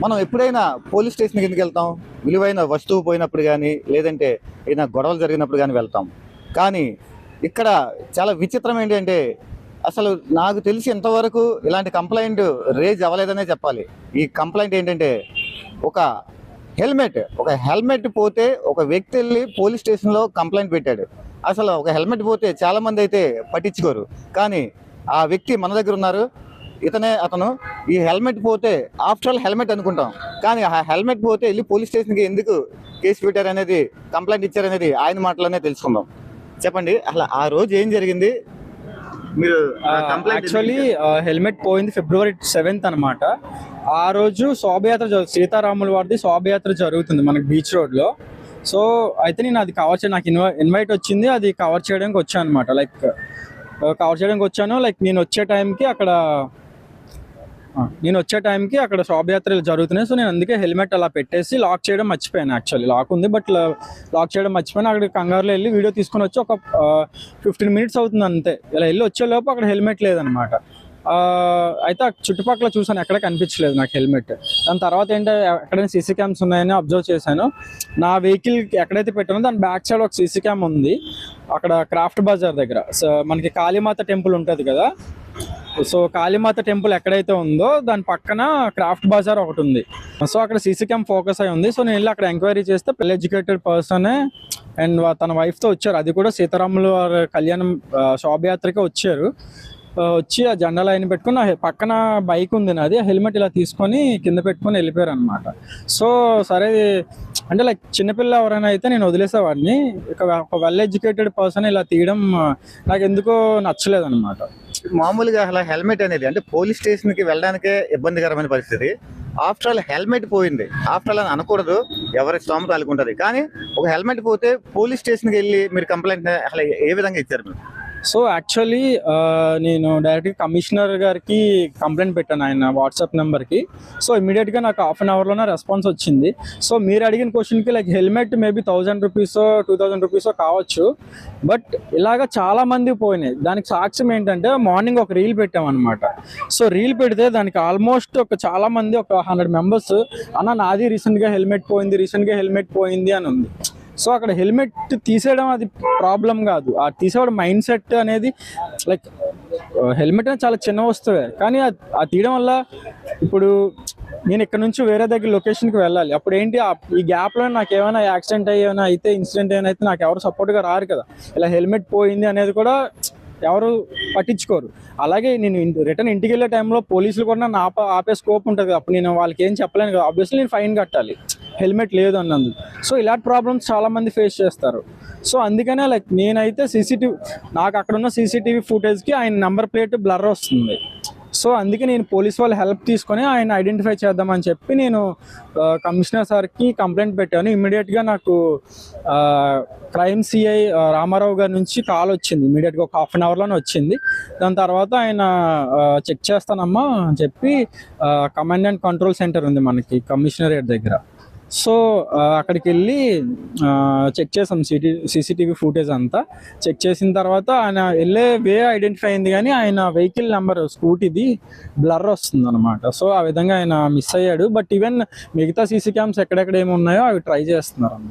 మనం ఎప్పుడైనా పోలీస్ స్టేషన్కి ఎందుకు వెళ్తాం? విలువైన వస్తువు పోయినప్పుడు కానీ, లేదంటే ఏదైనా గొడవలు జరిగినప్పుడు కానీ వెళ్తాం. కానీ ఇక్కడ చాలా విచిత్రం ఏంటంటే, అసలు నాకు తెలిసి ఇంతవరకు ఇలాంటి కంప్లైంట్ రేజ్ అవ్వలేదనే చెప్పాలి. ఈ కంప్లైంట్ ఏంటంటే, ఒక హెల్మెట్ పోతే ఒక వ్యక్తి వెళ్ళి పోలీస్ స్టేషన్లో కంప్లైంట్ పెట్టాడు. అసలు ఒక హెల్మెట్ పోతే చాలామంది అయితే పట్టించుకోరు. కానీ ఆ వ్యక్తి మన దగ్గర ఉన్నారు. అతను ఈ హెల్మెట్ పోతే ఆఫ్టర్ ఆల్ హెల్మెట్ అనుకుంటాం, కానీ ఆ హెల్మెట్ పోతే వెళ్ళి పోలీస్ స్టేషన్కి ఎందుకు కేసు పెట్టారు అనేది, కంప్లైంట్ ఇచ్చారనేది ఆయన మాటలోనే తెలుసుకుందాం. చెప్పండి, అసలు ఆ రోజు ఏం జరిగింది? మీరు యాక్చువల్లీ హెల్మెట్ పోయింది February 7th అనమాట. ఆ రోజు శోభయాత్ర సీతారాముల వారిది శోభయాత్ర జరుగుతుంది మనకి బీచ్ రోడ్ లో. సో అయితే నేను అది కవర్ చేయడానికి ఇన్వైట్ వచ్చింది, అది కవర్ చేయడానికి వచ్చాను అనమాట. లైక్ నేను వచ్చే టైంకి అక్కడ శోభయాత్రలు జరుగుతున్నాయి. సో నేను అందుకే హెల్మెట్ అలా పెట్టేసి లాక్ చేయడం మర్చిపోయాను. యాక్చువల్లీ లాక్ ఉంది, బట్ లాక్ చేయడం మర్చిపోయాను. అక్కడ కంగారులో వెళ్ళి వీడియో తీసుకొని వచ్చి ఒక 15 minutes అవుతుంది అంతే. ఇలా వెళ్ళి వచ్చేలోపు అక్కడ హెల్మెట్ లేదనమాట. అయితే చుట్టుపక్కల చూసాను, ఎక్కడ కనిపించలేదు నాకు హెల్మెట్. దాని తర్వాత ఏంటంటే ఎక్కడైనా సీసీ క్యామ్స్ ఉన్నాయని అబ్జర్వ్ చేశాను. నా వెహికల్ ఎక్కడైతే పెట్టానో దాని బ్యాక్ సైడ్ ఒక సీసీ క్యామ్ ఉంది, అక్కడ క్రాఫ్ట్ బజార్ దగ్గర. సో మనకి కాళీమాత టెంపుల్ ఉంటుంది కదా, సో కాళీమాత టెంపుల్ ఎక్కడైతే ఉందో దాని పక్కన క్రాఫ్ట్ బజార్ ఒకటి ఉంది. సో అక్కడ సీసీ క్యామ్ ఫోకస్ అయి ఉంది. సో నేను వెళ్ళి అక్కడ ఎంక్వైరీ చేస్తే వెల్ ఎడ్యుకేటెడ్ పర్సనే అండ్ తన వైఫ్తో వచ్చారు. అది కూడా సీతారాముల వారి కళ్యాణం శోభయాత్రకే వచ్చారు. వచ్చి ఆ జెండా లైన్ పెట్టుకుని పక్కన బైక్ ఉంది నాది, హెల్మెట్ ఇలా తీసుకొని కింద పెట్టుకొని వెళ్ళిపోయారు అనమాట. సో సరే అంటే లైక్ చిన్నపిల్ల ఎవరైనా అయితే నేను వదిలేసేవాడిని, ఒక వెల్ ఎడ్యుకేటెడ్ పర్సన్ ఇలా తీయడం నాకు ఎందుకో నచ్చలేదు అనమాట. మామూలుగా అసలు హెల్మెట్ అనేది అంటే పోలీస్ స్టేషన్కి వెళ్ళడానికే ఇబ్బందికరమైన పరిస్థితి. ఆఫ్టర్ ఆల్ హెల్మెట్ పోయింది, ఆఫ్టర్ ఆల్ అని అనకూడదు, ఎవరి స్తోమత అనుకుంటుంది. కానీ ఒక హెల్మెట్ పోతే పోలీస్ స్టేషన్కి వెళ్ళి మీరు కంప్లైంట్ అసలు ఏ విధంగా ఇచ్చారు మీరు? సో యాక్చువల్లీ నేను డైరెక్ట్గా కమిషనర్ గారికి కంప్లైంట్ పెట్టాను ఆయన వాట్సాప్ నెంబర్కి. సో ఇమీడియట్గా నాకు 1/2 hourలోనే రెస్పాన్స్ వచ్చింది. సో మీరు అడిగిన క్వశ్చన్కి like helmet maybe 1000 rupees 2000 rupees కావచ్చు, బట్ ఇలాగ చాలా మంది పోయినాయి. దానికి సాక్ష్యం ఏంటంటే మార్నింగ్ ఒక రీల్ పెట్టామన్నమాట. సో రీల్ పెడితే దానికి ఆల్మోస్ట్ చాలా మంది ఒక 100 members అన్న నాది రీసెంట్గా హెల్మెట్ పోయింది అని ఉంది. సో అక్కడ హెల్మెట్ తీసేయడం అది ప్రాబ్లం కాదు, ఆ తీసేవాడు మైండ్ సెట్ అనేది. లైక్ హెల్మెట్ అనేది చాలా చిన్న వస్తువే, కానీ ఆ తీయడం వల్ల ఇప్పుడు నేను ఇక్కడ నుంచి వేరే దగ్గర లొకేషన్కి వెళ్ళాలి, అప్పుడు ఏంటి ఈ గ్యాప్లో నాకు ఏమైనా యాక్సిడెంట్ అయితే ఇన్సిడెంట్ ఏమైనా అయితే నాకు ఎవరు సపోర్ట్గా రారు కదా. ఇలా హెల్మెట్ పోయింది అనేది కూడా ఎవరు పట్టించుకోరు. అలాగే నేను రిటర్న్ ఇంటికి వెళ్ళే టైంలో పోలీసులు కూడా నన్ను ఆపే స్కోప్ ఉంటుంది. అప్పుడు నేను వాళ్ళకి ఏం చెప్పలేను కదా, ఆబ్వియస్లీ నేను ఫైన్ కట్టాలి హెల్మెట్ లేదు అన్నందుకు. సో ఇలాంటి ప్రాబ్లమ్స్ చాలా మంది ఫేస్ చేస్తారు. సో అందుకనే లైక్ నేనైతే నాకు అక్కడ ఉన్న సీసీటీవీ ఫుటేజ్కి ఆయన నెంబర్ ప్లేట్ బ్లర్ వస్తుంది. సో అందుకే నేను పోలీస్ వాళ్ళ హెల్ప్ తీసుకొని ఆయన ఐడెంటిఫై చేద్దామని చెప్పి నేను కమిషనర్ సార్కి కంప్లైంట్ పెట్టాను. ఇమ్మీడియట్గా నాకు క్రైమ్ సిఐ రామారావు గారి నుంచి కాల్ వచ్చింది, ఇమీడియట్గా ఒక 1/2 hourలోనే వచ్చింది. దాని తర్వాత ఆయన చెక్ చేస్తానమ్మా అని చెప్పి కమాండ్ అండ్ కంట్రోల్ సెంటర్ ఉంది మనకి కమిషనరేట్ దగ్గర. సో అక్కడికి వెళ్ళి చెక్ చేసాం సీసీటీవీ ఫుటేజ్ అంతా. చెక్ చేసిన తర్వాత ఆయన వెళ్ళే వే ఐడెంటిఫై అయింది, కానీ ఆయన వెహికల్ నెంబర్ స్కూటీది బ్లర్ వస్తుంది అనమాట. సో ఆ విధంగా ఆయన మిస్ అయ్యాడు. బట్ ఈవెన్ మిగతా సీసీ క్యామ్స్ ఎక్కడెక్కడ ఏమి ఉన్నాయో అవి ట్రై చేస్తున్నారు అన్నమాట.